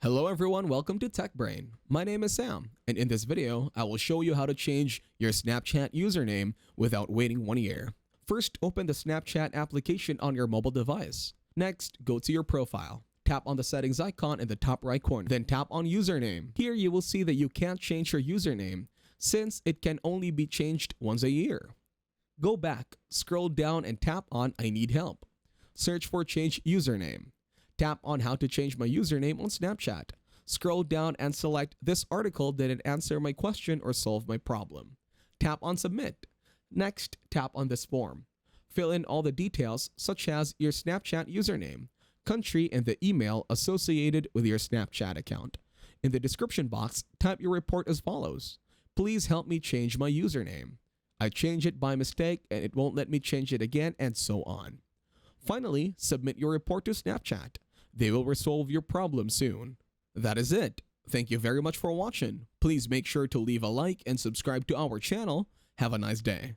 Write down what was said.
Hello everyone, welcome to TechBrain. My name is Sam, and in this video, I will show you how to change your Snapchat username without waiting 1 year. First, open the Snapchat application on your mobile device. Next, go to your profile. Tap on the settings icon in the top right corner, then tap on username. Here you will see that you can't change your username since it can only be changed once a year. Go back, scroll down and tap on I need help. Search for change username. Tap on how to change my username on Snapchat. Scroll down and select this article didn't answer my question or solve my problem. Tap on submit. Next, tap on this form. Fill in all the details such as your Snapchat username, country, and the email associated with your Snapchat account. In the description box, type your report as follows. Please help me change my username. I changed it by mistake and it won't let me change it again, and so on. Finally, submit your report to Snapchat. They will resolve your problem soon. That is it. Thank you very much for watching. Please make sure to leave a like and subscribe to our channel. Have a nice day.